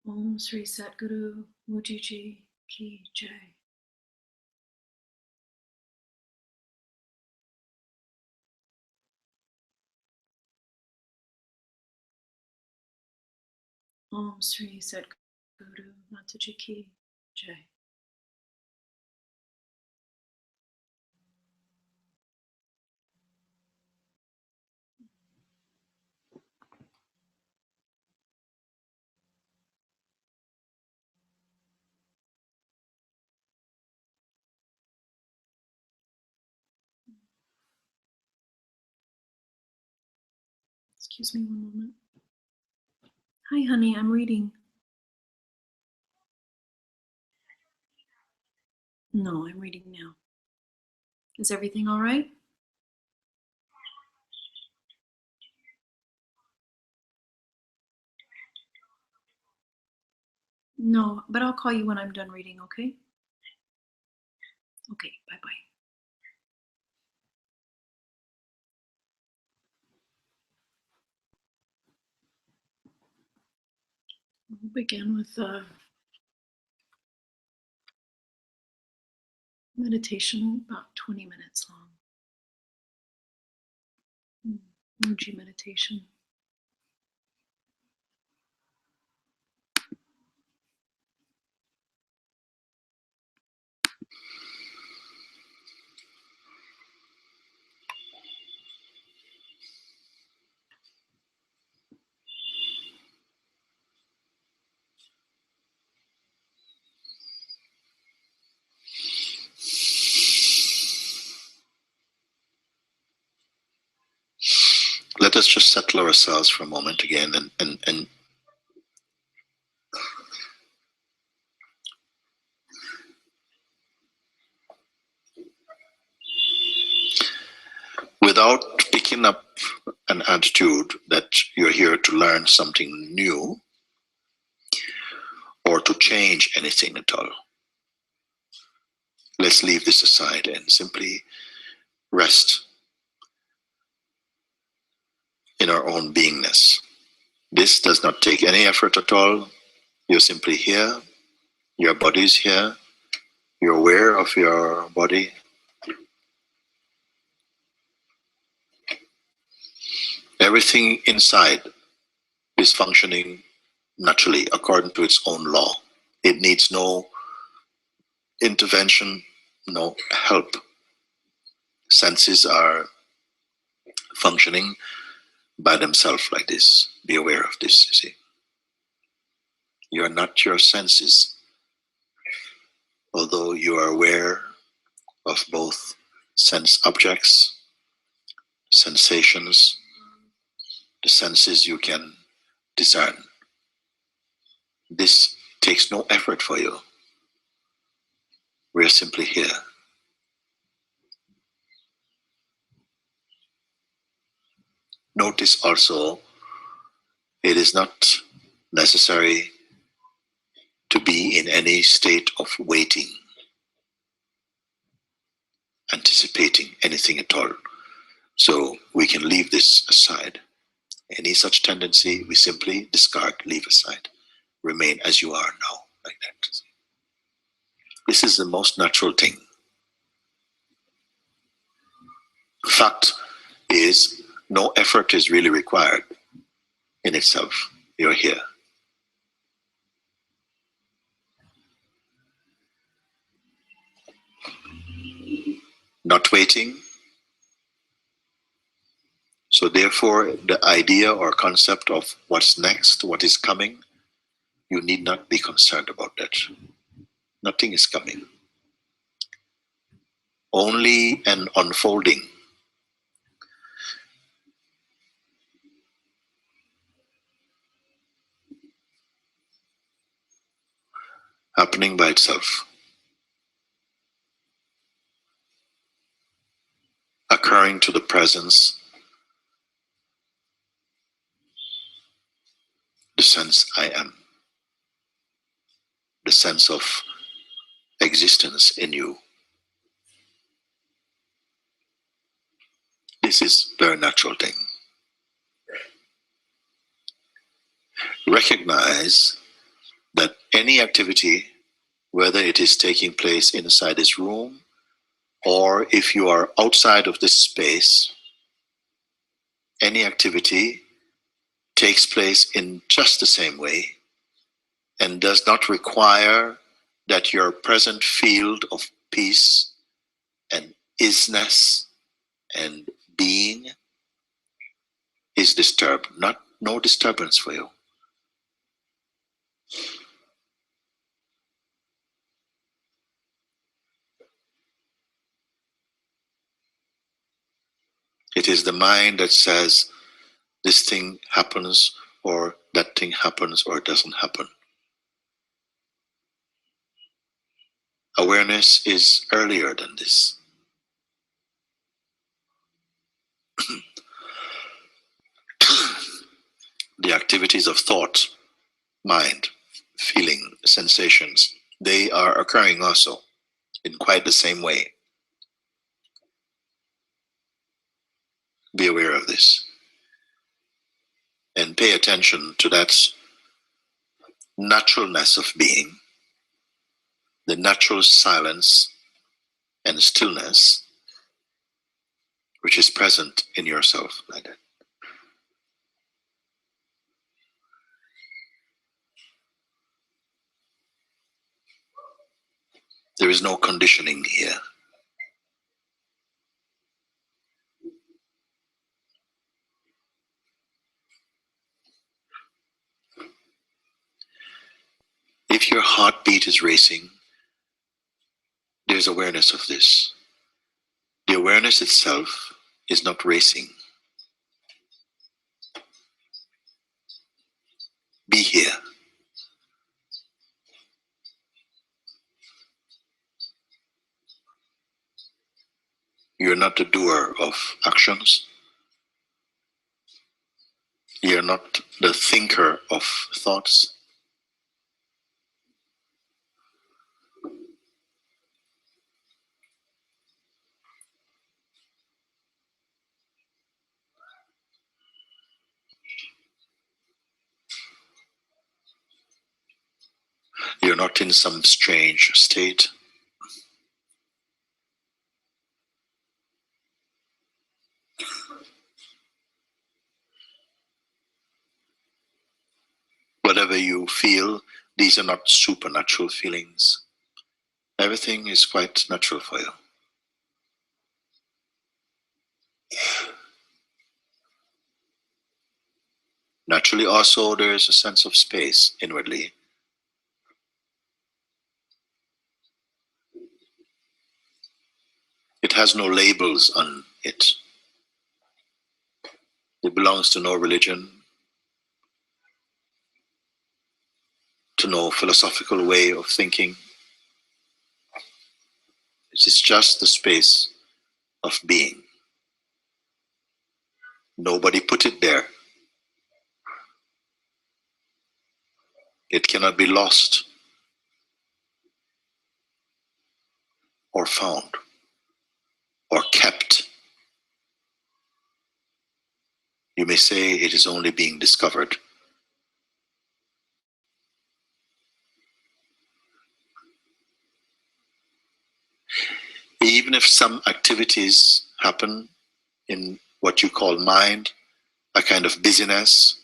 Om Sri Satguru Mujiji Ki Jai. Om Sri Satguru Mataji Ki Jai. Excuse me one moment. Hi, honey, I'm reading. No, I'm reading now. Is everything all right? No, but I'll call you when I'm done reading, okay? Okay, bye-bye. We'll begin with meditation, about 20 minutes long. Muji meditation. Let us just settle ourselves for a moment again and without picking up an attitude that you're here to learn something new or to change anything at all. Let's leave this aside and simply rest in our own beingness. This does not take any effort at all. You're simply here. Your body is here. You're aware of your body. Everything inside is functioning naturally according to its own law. It needs no intervention, no help. Senses are functioning by themselves like this. Be aware of this, you see. You're not your senses, although you are aware of both sense objects, sensations, the senses you can discern. This takes no effort for you. We're simply here. Notice also, it is not necessary to be in any state of waiting, anticipating anything at all. So we can leave this aside. Any such tendency, we simply discard, leave aside. Remain as you are now, like that. This is the most natural thing. Fact is, no effort is really required in itself. You're here. Not waiting. So therefore, the idea or concept of what's next, what is coming, you need not be concerned about that. Nothing is coming. Only an unfolding. Happening by itself. Occurring to the presence, the sense I am. The sense of existence in you. This is a very natural thing. Recognize any activity, whether it is taking place inside this room or if you are outside of this space, any activity takes place in just the same way and does not require that your present field of peace and isness and being is disturbed. No disturbance for you. It is the mind that says this thing happens or that thing happens or doesn't happen. Awareness is earlier than this. The activities of thought, mind, feeling, sensations, they are occurring also in quite the same way. Be aware of this and pay attention to that naturalness of being, the natural silence and stillness which is present in yourself like that. There is no conditioning here. If your heartbeat is racing, there's awareness of this. The awareness itself is not racing. Be here. You're not the doer of actions. You're not the thinker of thoughts. You're not in some strange state. Whatever you feel, these are not supernatural feelings. Everything is quite natural for you. Naturally, also, there is a sense of space inwardly. It has no labels on it. It belongs to no religion, to no philosophical way of thinking. It is just the space of being. Nobody put it there. It cannot be lost or found or kept. You may say it is only being discovered. Even if some activities happen in what you call mind, a kind of busyness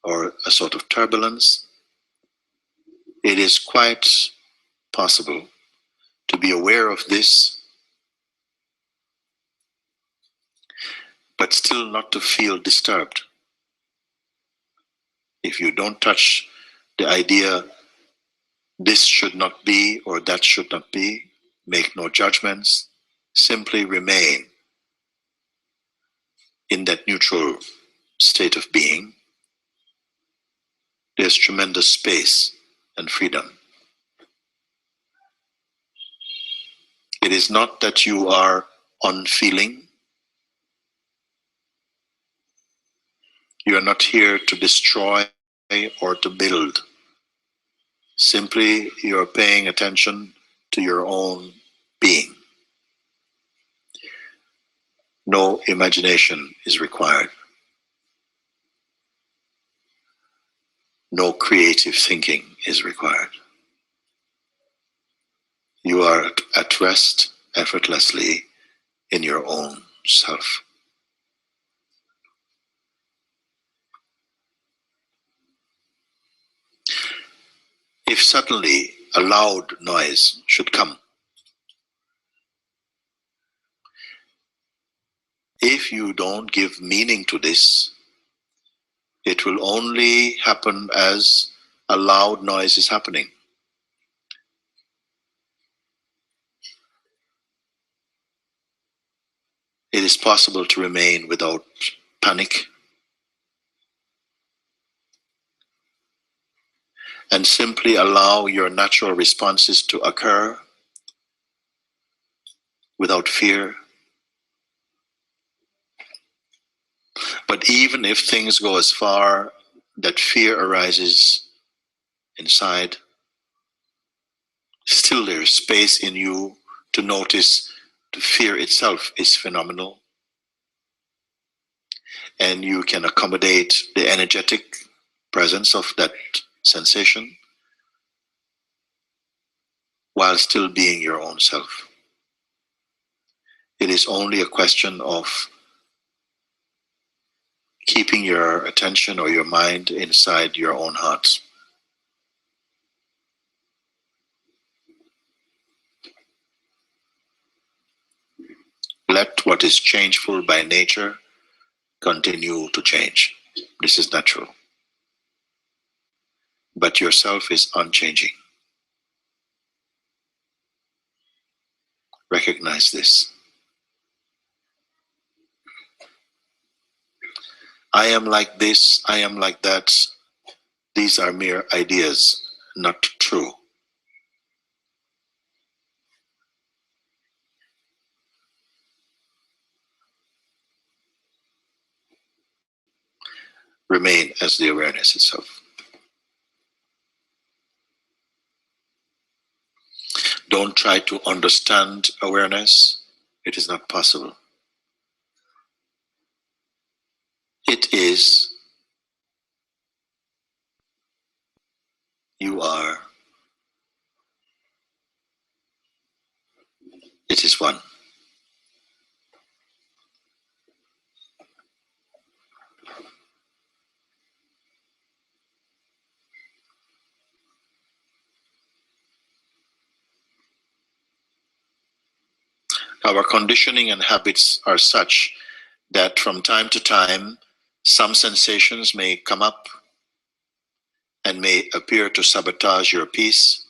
or a sort of turbulence, it is quite possible to be aware of this, but still not to feel disturbed. If you don't touch the idea, this should not be or that should not be, make no judgments, simply remain in that neutral state of being, there's tremendous space and freedom. It is not that you are unfeeling. You are not here to destroy or to build. Simply, you are paying attention to your own being. No imagination is required. No creative thinking is required. You are at rest effortlessly in your own self. If suddenly a loud noise should come, if you don't give meaning to this, it will only happen as a loud noise is happening. It is possible to remain without panic and simply allow your natural responses to occur without fear. But even if things go as far that fear arises inside, still there is space in you to notice the fear itself is phenomenal, and you can accommodate the energetic presence of that sensation while still being your own self. It is only a question of keeping your attention or your mind inside your own heart. Let what is changeful by nature continue to change. This is natural. But yourself is unchanging. Recognize this. I am like this, I am like that. These are mere ideas, not true. Remain as the awareness itself. Don't try to understand awareness. It is not possible. It is. You are. It is one. Our conditioning and habits are such that from time to time, some sensations may come up and may appear to sabotage your peace.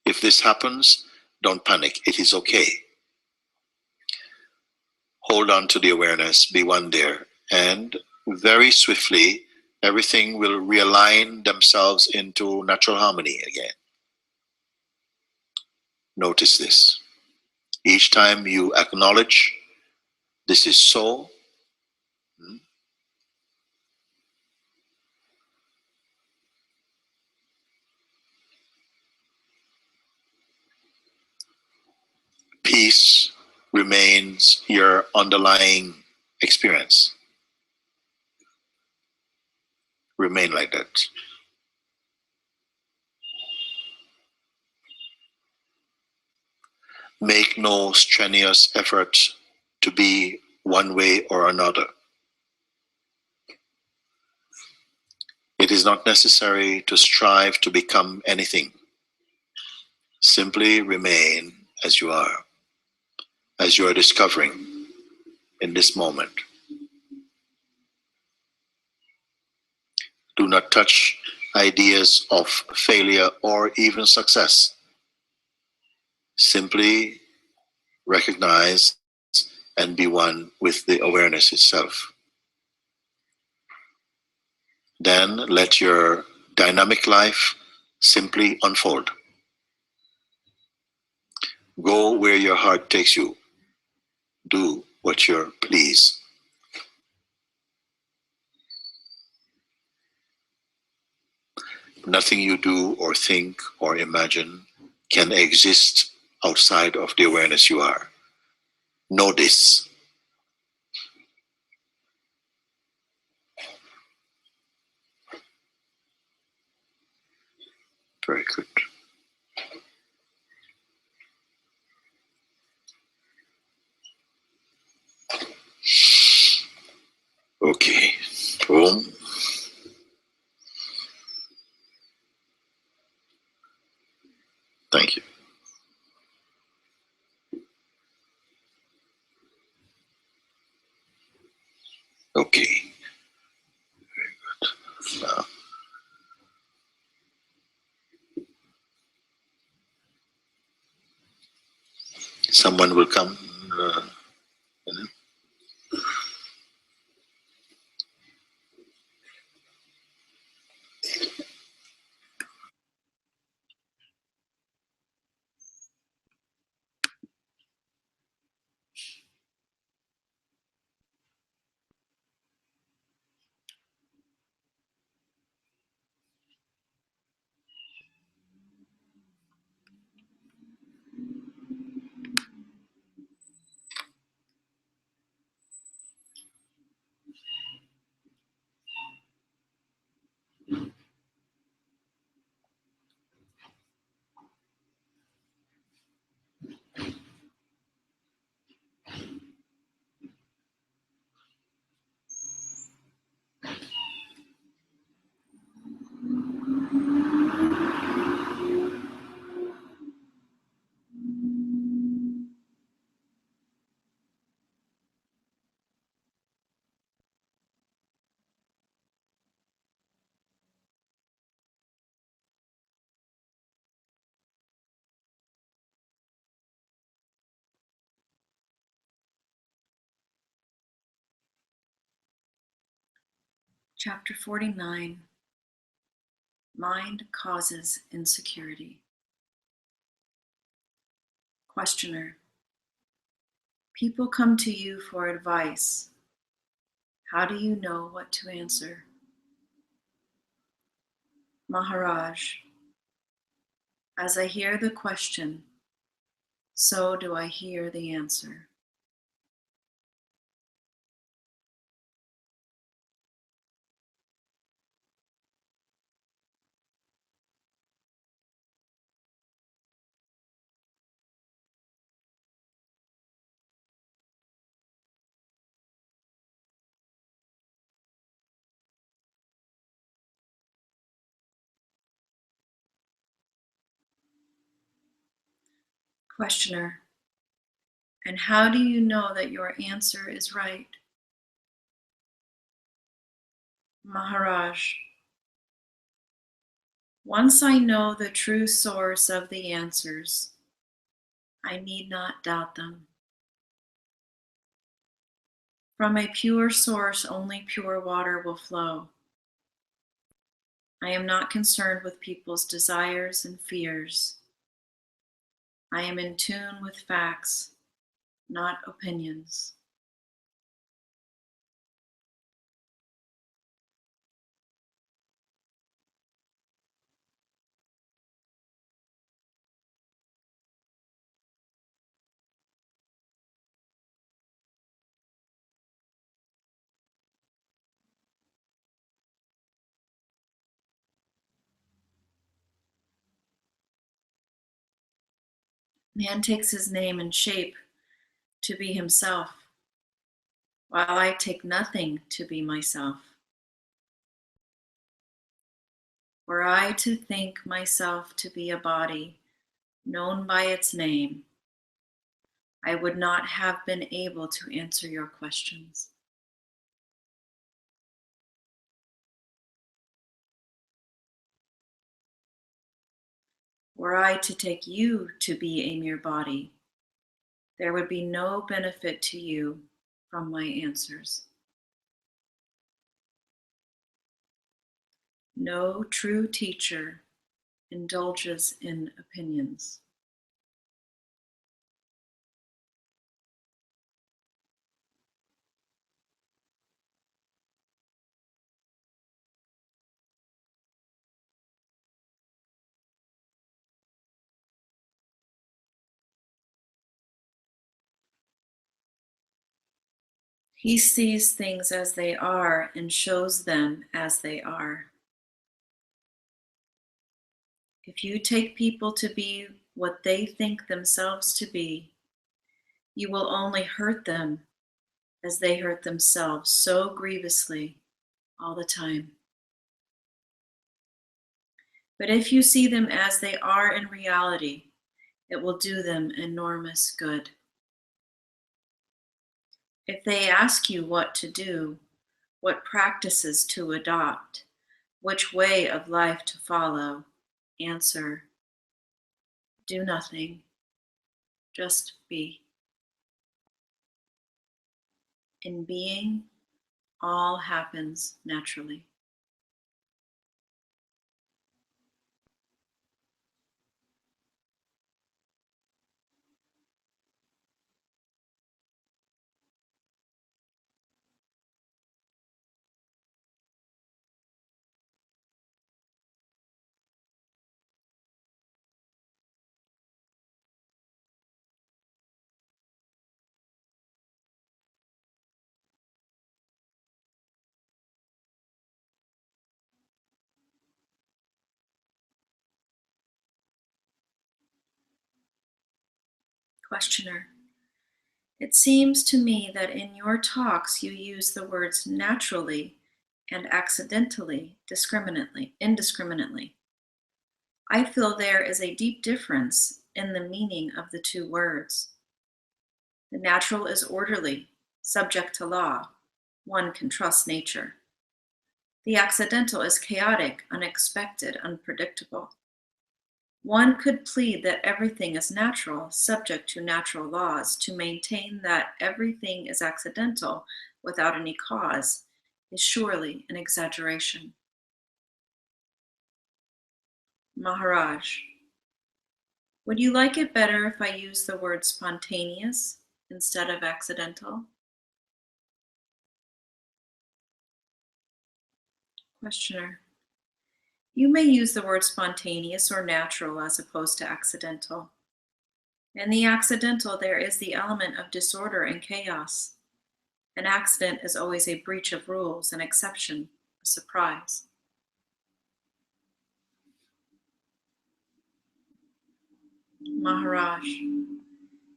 If this happens, don't panic. It is okay. Hold on to the awareness, be one there, and very swiftly, everything will realign themselves into natural harmony again. Notice this. Each time you acknowledge this is so, peace remains your underlying experience. Remain like that. Make no strenuous effort to be one way or another. It is not necessary to strive to become anything. Simply remain as you are discovering in this moment. Do not touch ideas of failure or even success. Simply recognize and be one with the awareness itself. Then let your dynamic life simply unfold. Go where your heart takes you. Do what you please. Nothing you do or think or imagine can exist outside of the awareness you are. Know this. Very good. Okay. Om. Thank you. Okay. Very good. Now, someone will come. You know. Chapter 49. Mind causes insecurity. Questioner. People come to you for advice. How do you know what to answer? Maharaj. As I hear the question, so do I hear the answer. Questioner. And how do you know that your answer is right? Maharaj. Once I know the true source of the answers, I need not doubt them. From a pure source, only pure water will flow. I am not concerned with people's desires and fears. I am in tune with facts, not opinions. Man takes his name and shape to be himself, while I take nothing to be myself. Were I to think myself to be a body known by its name, I would not have been able to answer your questions. Were I to take you to be a mere body, there would be no benefit to you from my answers. No true teacher indulges in opinions. He sees things as they are and shows them as they are. If you take people to be what they think themselves to be, you will only hurt them as they hurt themselves so grievously all the time. But if you see them as they are in reality, it will do them enormous good. If they ask you what to do, what practices to adopt, which way of life to follow, answer, do nothing, just be. In being, all happens naturally. Questioner. It seems to me that in your talks you use the words naturally and accidentally indiscriminately. I feel there is a deep difference in the meaning of the two words. The natural is orderly, subject to law. One can trust nature. The accidental is chaotic, unexpected, unpredictable. One could plead that everything is natural, subject to natural laws, to maintain that everything is accidental without any cause is surely an exaggeration. Maharaj, would you like it better if I use the word spontaneous instead of accidental? Questioner. You may use the word spontaneous or natural as opposed to accidental. In the accidental, there is the element of disorder and chaos. An accident is always a breach of rules, an exception, a surprise. Maharaj,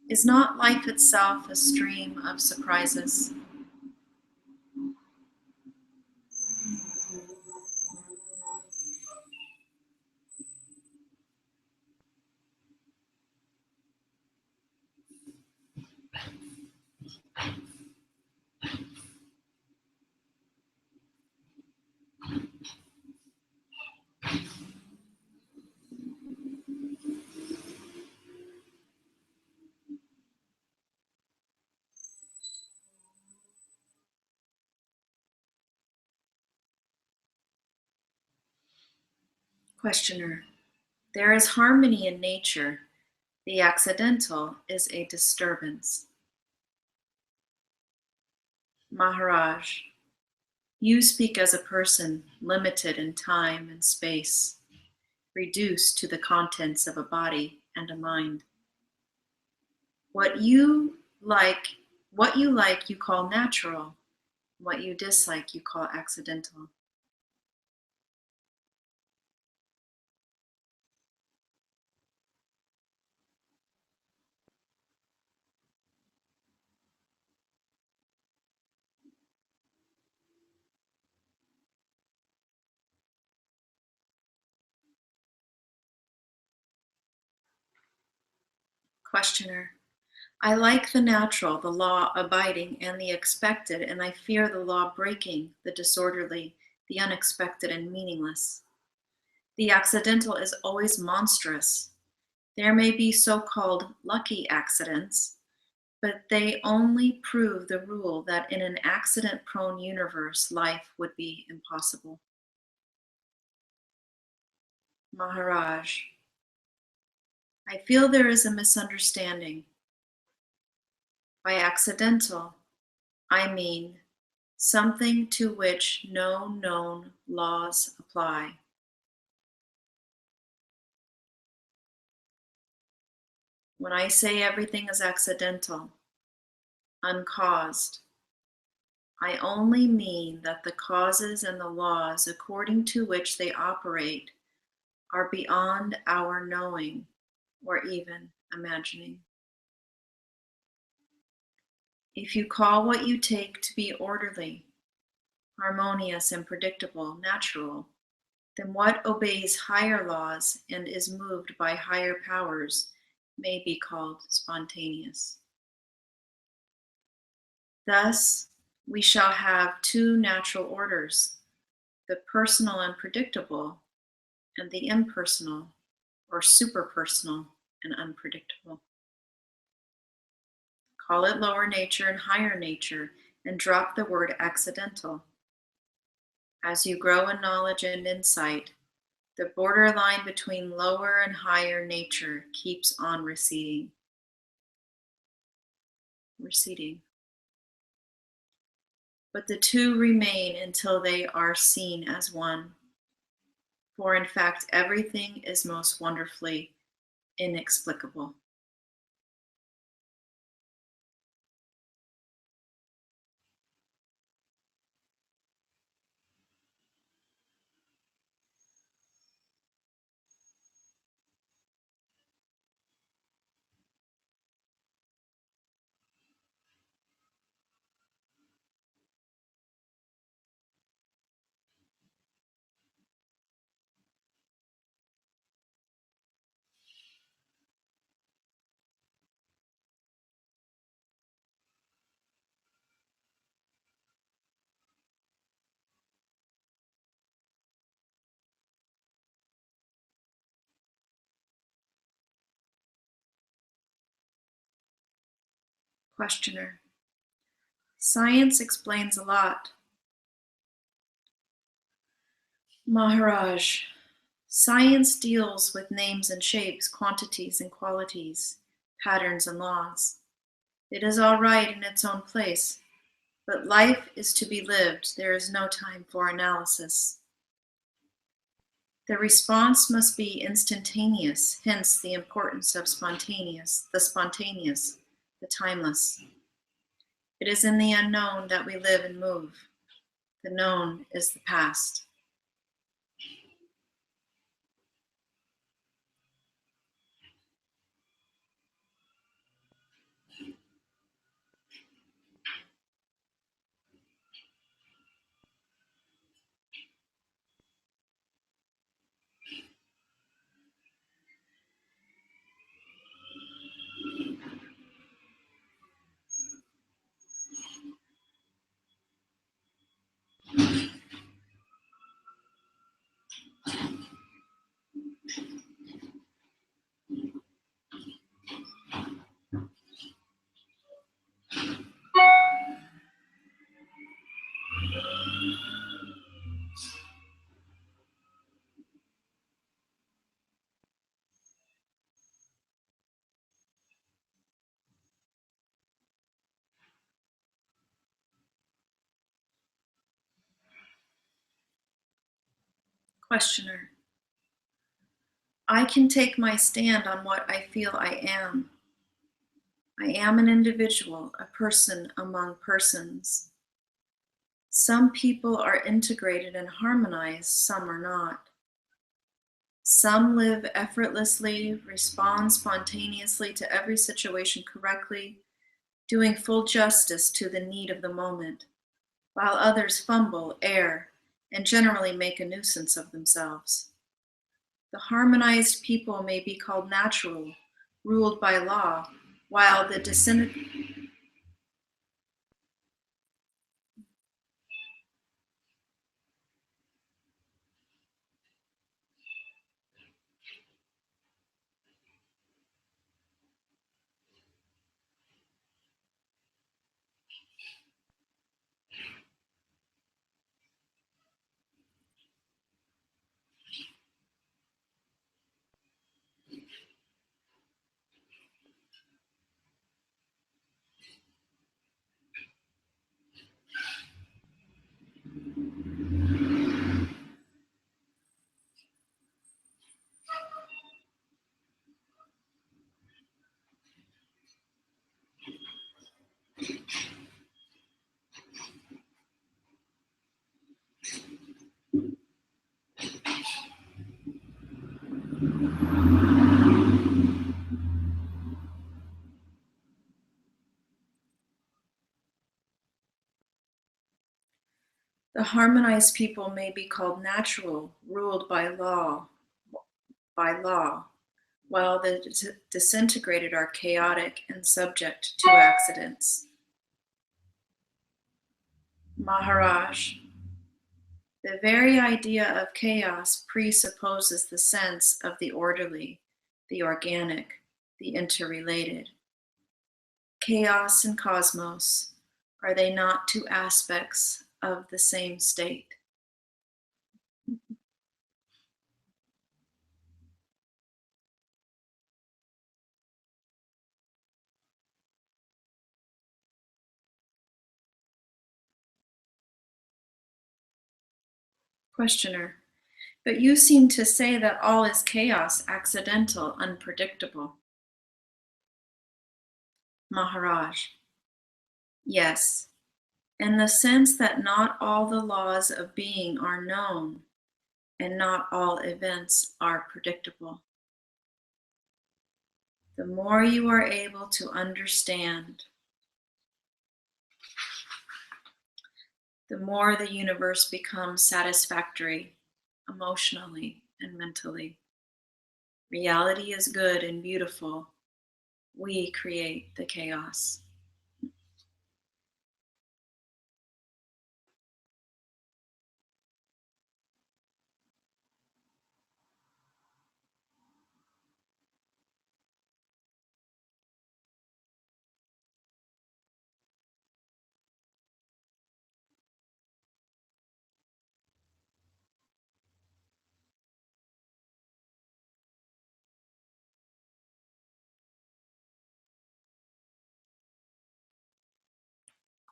is not life itself a stream of surprises? Questioner, there is harmony in nature. The accidental is a disturbance. Maharaj, you speak as a person limited in time and space, reduced to the contents of a body and a mind. What you like, you call natural. What you dislike, you call accidental. Questioner, I like the natural, the law abiding, and the expected, and I fear the law breaking, the disorderly, the unexpected, and meaningless. The accidental is always monstrous. There may be so-called lucky accidents, but they only prove the rule that in an accident-prone universe, life would be impossible. Maharaj, I feel there is a misunderstanding. By accidental, I mean something to which no known laws apply. When I say everything is accidental, uncaused, I only mean that the causes and the laws according to which they operate are beyond our knowing or even imagining. If you call what you take to be orderly, harmonious and predictable, natural, then what obeys higher laws and is moved by higher powers may be called spontaneous. Thus, we shall have two natural orders, the personal and predictable, and the impersonal or superpersonal and unpredictable. Call it lower nature and higher nature, and drop the word accidental. As you grow in knowledge and insight, the borderline between lower and higher nature keeps on receding. But the two remain until they are seen as one. For in fact, everything is most wonderfully inexplicable. Questioner. Science explains a lot. Maharaj. Science deals with names and shapes, quantities and qualities, patterns and laws. It is all right in its own place, but life is to be lived. There is no time for analysis. The response must be instantaneous, hence the importance of spontaneous, the timeless. It is in the unknown that we live and move. The known is the past. Questioner. I can take my stand on what I feel I am. I am an individual, a person among persons. Some people are integrated and harmonized, some are not. Some live effortlessly, respond spontaneously to every situation correctly, doing full justice to the need of the moment, while others fumble, err, and generally make a nuisance of themselves. The harmonized people may be called natural, ruled by law, while the The harmonized people may be called natural, ruled by law, while the disintegrated are chaotic and subject to accidents. Maharaj, the very idea of chaos presupposes the sense of the orderly, the organic, the interrelated. Chaos and cosmos, are they not two aspects of the same state? Questioner, but you seem to say that all is chaos, accidental, unpredictable. Maharaj, yes, in the sense that not all the laws of being are known and not all events are predictable. The more you are able to understand, the more the universe becomes satisfactory emotionally and mentally. Reality is good and beautiful. We create the chaos.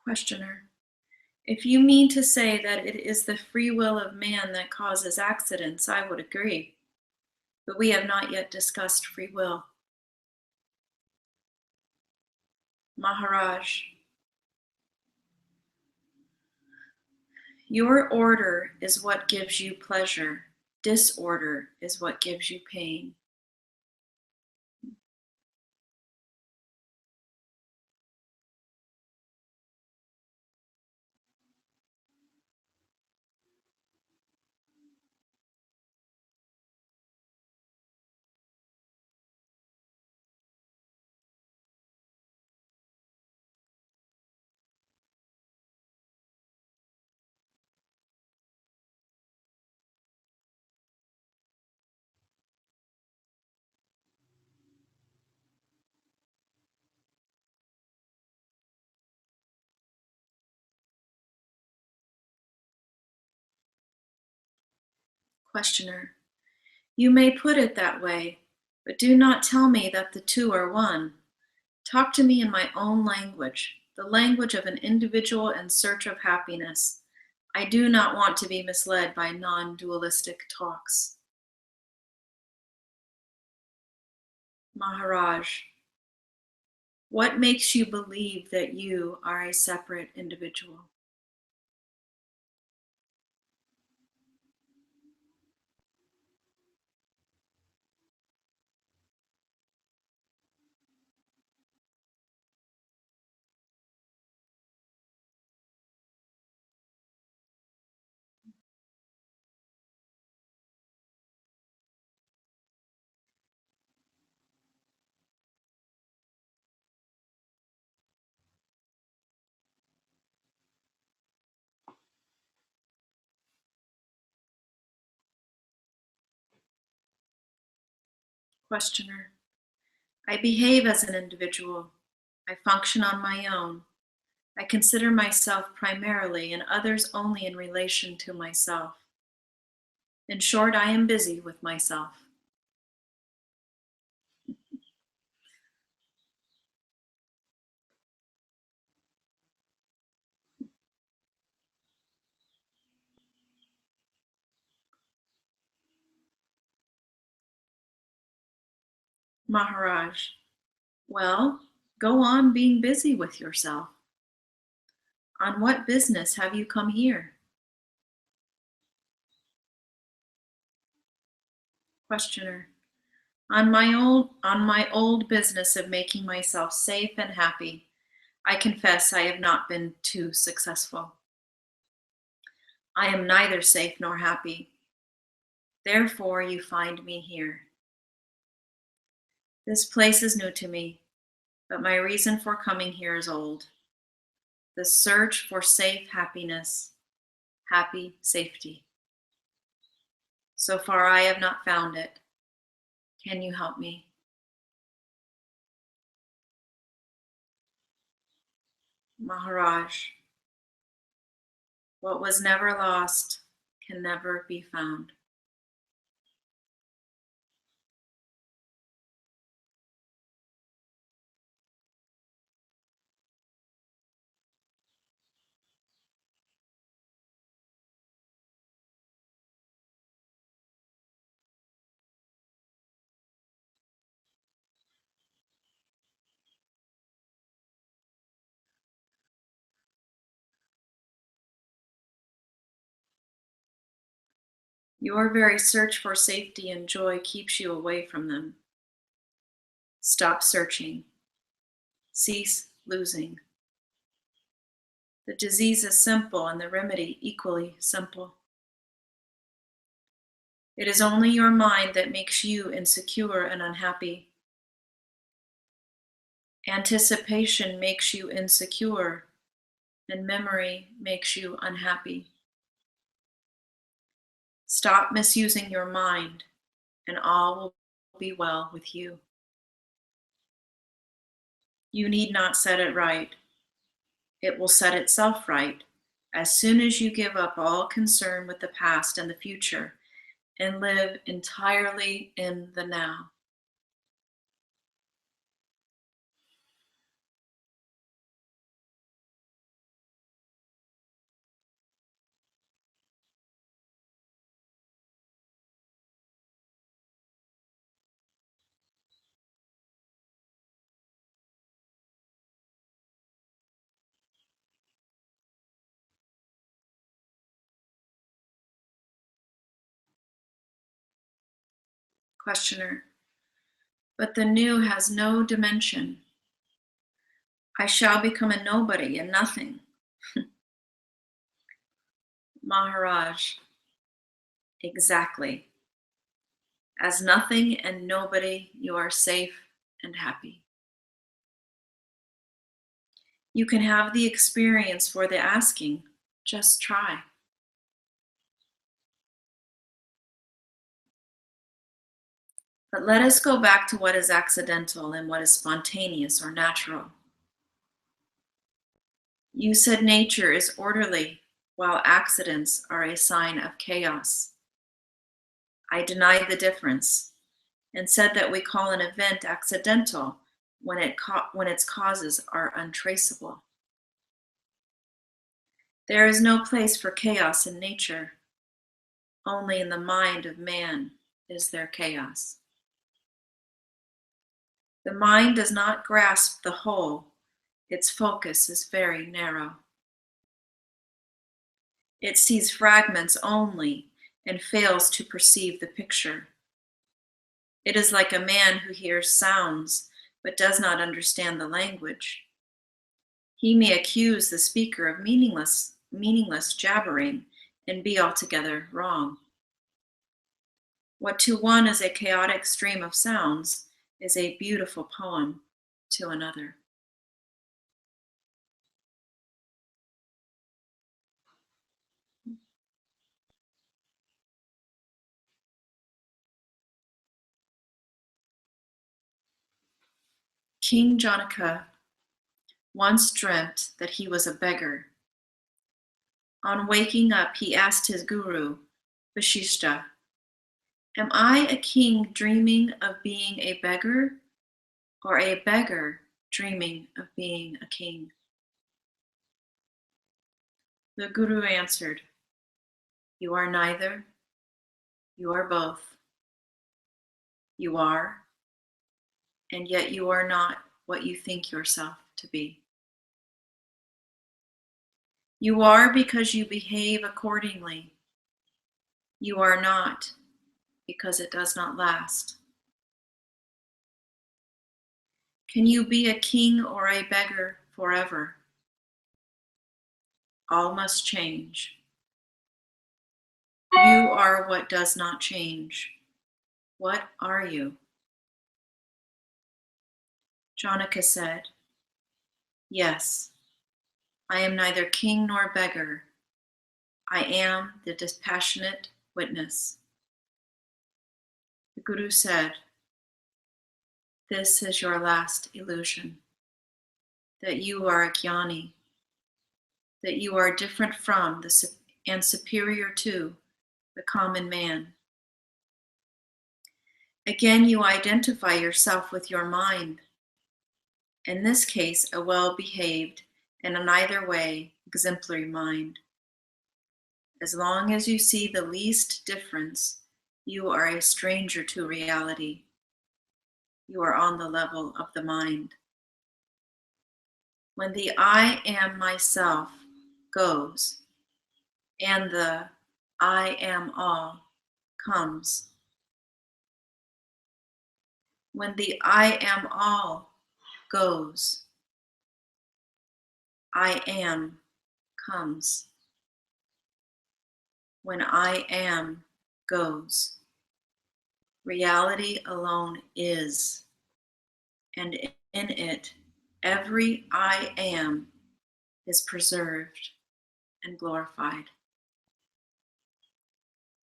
Questioner, if you mean to say that it is the free will of man that causes accidents, I would agree. But we have not yet discussed free will. Maharaj, your order is what gives you pleasure. Disorder is what gives you pain. Questioner, you may put it that way, but do not tell me that the two are one. Talk to me in my own language, the language of an individual in search of happiness. I do not want to be misled by non-dualistic talks. Maharaj, what makes you believe that you are a separate individual? Questioner, I behave as an individual. I function on my own. I consider myself primarily and others only in relation to myself. In short, I am busy with myself. Maharaj, well, go on being busy with yourself. On what business have you come here? Questioner, on my old business of making myself safe and happy. I confess I have not been too successful. I am neither safe nor happy. Therefore you find me here. This place is new to me, but my reason for coming here is old. The search for safe happiness, happy safety. So far I have not found it. Can you help me? Maharaj, what was never lost can never be found. Your very search for safety and joy keeps you away from them. Stop searching. Cease losing. The disease is simple and the remedy equally simple. It is only your mind that makes you insecure and unhappy. Anticipation makes you insecure, and memory makes you unhappy. Stop misusing your mind, and all will be well with you. You need not set it right. It will set itself right as soon as you give up all concern with the past and the future and live entirely in the now. Questioner, but the new has no dimension. I shall become a nobody and nothing. Maharaj, exactly. As nothing and nobody, you are safe and happy. You can have the experience for the asking. Just try. But let us go back to what is accidental and what is spontaneous or natural. You said nature is orderly, while accidents are a sign of chaos. I denied the difference and said that we call an event accidental when its causes are untraceable. There is no place for chaos in nature. Only in the mind of man is there chaos. The mind does not grasp the whole. Its focus is very narrow. It sees fragments only and fails to perceive the picture. It is like a man who hears sounds but does not understand the language. He may accuse the speaker of meaningless jabbering and be altogether wrong. What to one is a chaotic stream of sounds is a beautiful poem to another. King Janaka once dreamt that he was a beggar. On waking up, he asked his guru, Vashishta, am I a king dreaming of being a beggar, or a beggar dreaming of being a king? The guru answered, you are neither, you are both. You are, and yet you are not what you think yourself to be. You are because you behave accordingly. You are not because it does not last. Can you be a king or a beggar forever? All must change. You are what does not change. What are you? Janaka said, Yes, I am neither king nor beggar. I am the dispassionate witness. The Guru said, This is your last illusion, that you are a jnani, that you are different from and superior to the common man. Again, you identify yourself with your mind, in this case, a well-behaved and in either way exemplary mind. As long as you see the least difference, you are a stranger to reality. You are on the level of the mind. When the I am myself goes and the I am all comes, when the I am all goes, I am comes. When I am goes, reality alone is, and in it, every I am is preserved and glorified.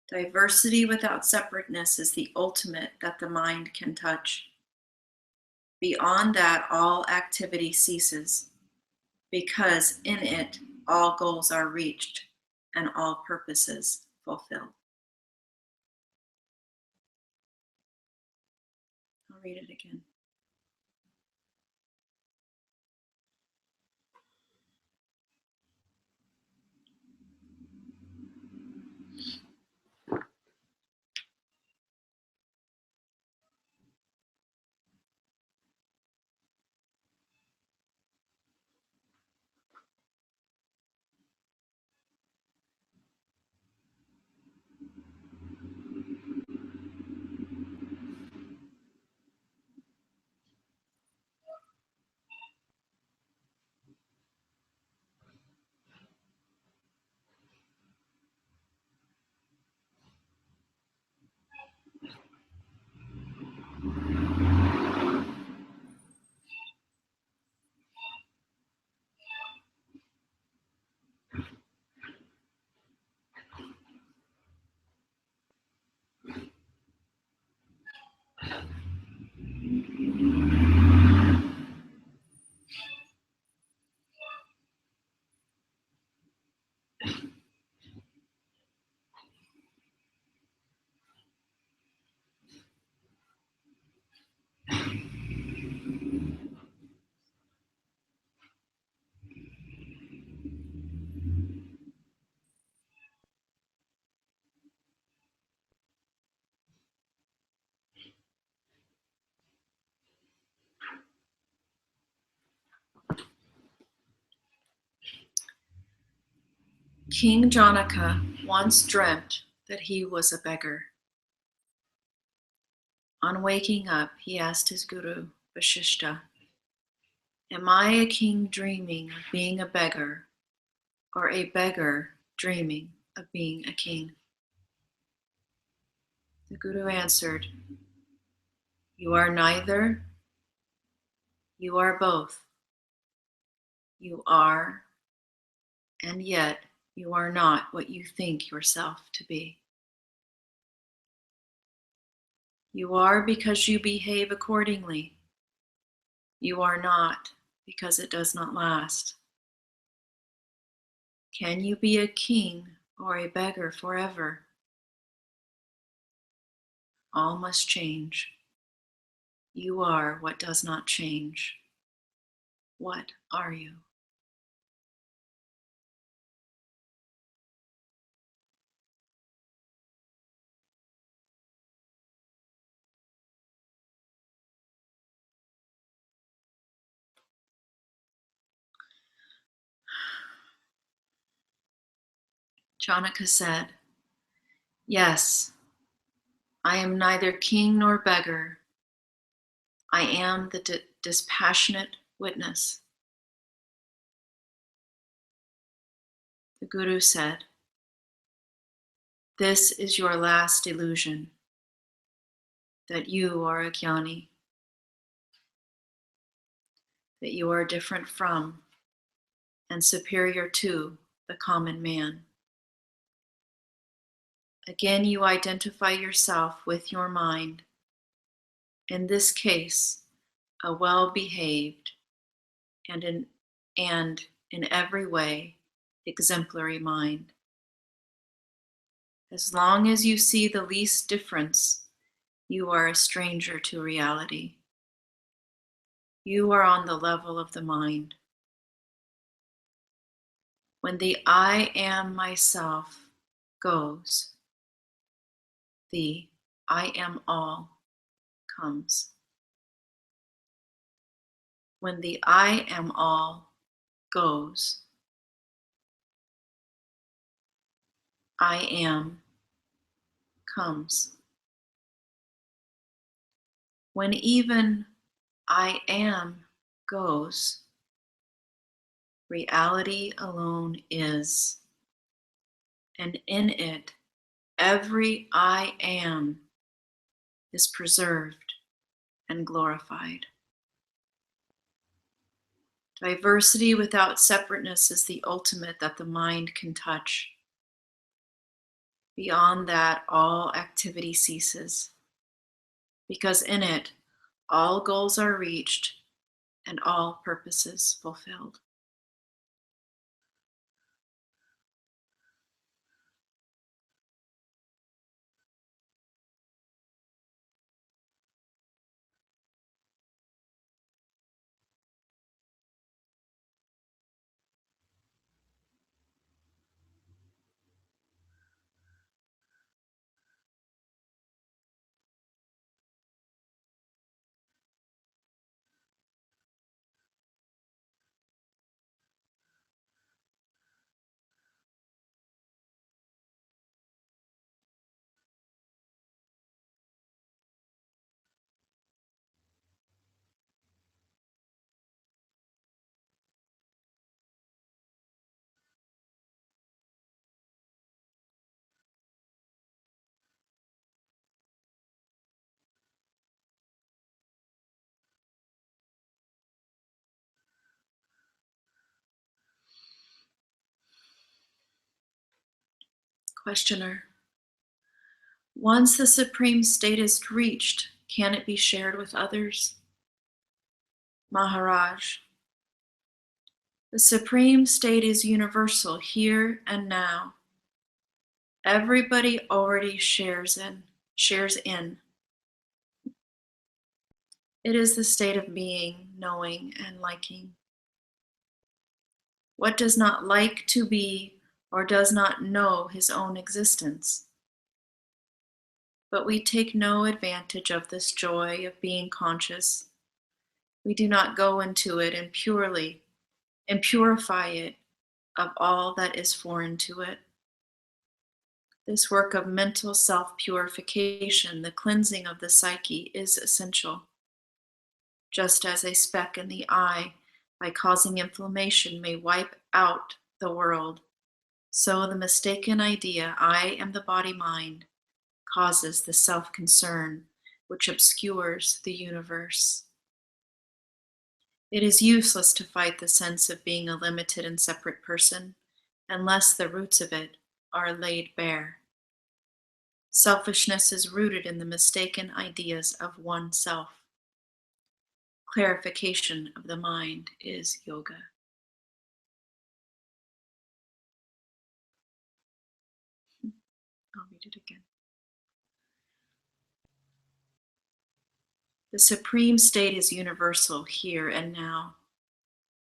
Diversity without separateness is the ultimate that the mind can touch. Beyond that, all activity ceases, because in it, all goals are reached and all purposes fulfilled. I'll read it again. King Janaka once dreamt that he was a beggar. On waking up, he asked his guru, Vashishta, Am I a king dreaming of being a beggar, or a beggar dreaming of being a king? The guru answered, You are neither, you are both. You are, and yet you are not what you think yourself to be. You are because you behave accordingly. You are not because it does not last. Can you be a king or a beggar forever? All must change. You are what does not change. What are you? Janaka said, Yes, I am neither king nor beggar. I am the dispassionate witness. The Guru said, This is your last illusion, that you are a jnani, that you are different from and superior to the common man. Again, you identify yourself with your mind, in this case, a well-behaved and in every way exemplary mind. As long as you see the least difference, you are a stranger to reality. You are on the level of the mind. When the I am myself goes, the I am all comes. When the I am all goes, I am comes. When even I am goes, reality alone is, and in it, every I am is preserved and glorified. Diversity without separateness is the ultimate that the mind can touch. Beyond that, all activity ceases, because in it, all goals are reached and all purposes fulfilled. Questioner: once the supreme state is reached, can it be shared with others? Maharaj: the supreme state is universal here and now. Everybody already shares in. It is the state of being, knowing, and liking. What does not like to be or does not know his own existence? But we take no advantage of this joy of being conscious. We do not go into it and purify it of all that is foreign to it. This work of mental self-purification, the cleansing of the psyche, is essential. Just as a speck in the eye, by causing inflammation, may wipe out the world, so the mistaken idea, I am the body-mind, causes the self-concern which obscures the universe. It is useless to fight the sense of being a limited and separate person unless the roots of it are laid bare. Selfishness is rooted in the mistaken ideas of oneself. Clarification of the mind is yoga. I'll read it again. The supreme state is universal here and now.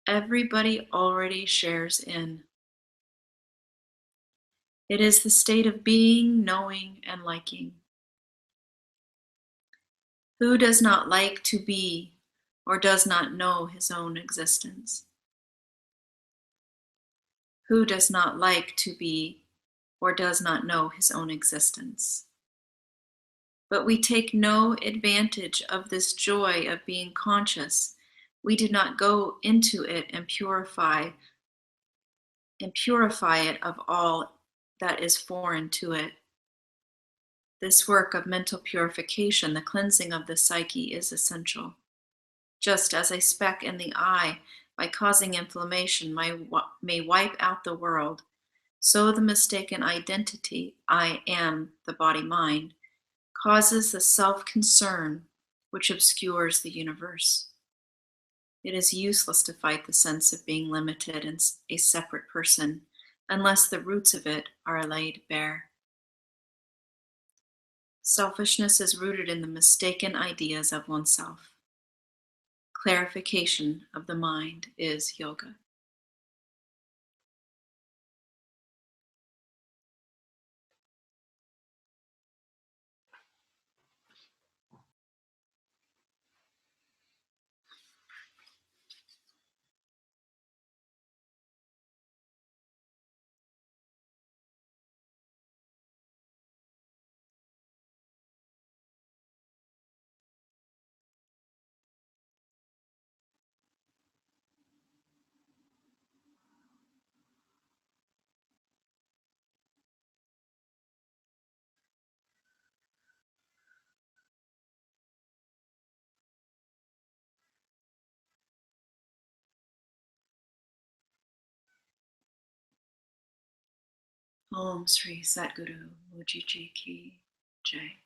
Everybody already shares in. It is the state of being, knowing, and liking. Who does not like to be or does not know his own existence? Who does not like to be or does not know his own existence? But we take no advantage of this joy of being conscious. We do not go into it and purify it of all that is foreign to it. This work of mental purification, the cleansing of the psyche, is essential. Just as a speck in the eye, by causing inflammation, may wipe out the world, so the mistaken identity, I am the body mind, causes the self concern which obscures the universe. It is useless to fight the sense of being limited and a separate person unless the roots of it are laid bare. Selfishness is rooted in the mistaken ideas of oneself. Clarification of the mind is yoga. Om Sri Satguru Mujiji Ki Jai.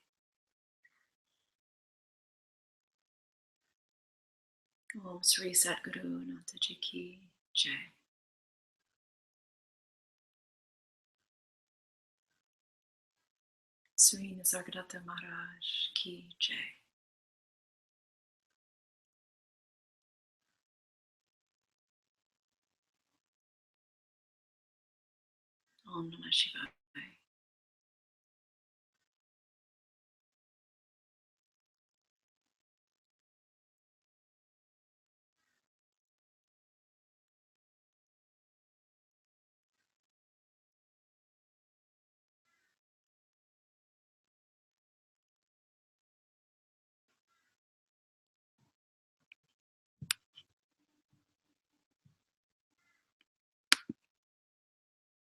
Om Sri Satguru Nataji Ki Jai. Sri Nisargadatta Maharaj Ki Jai. Om Namah Shivaya.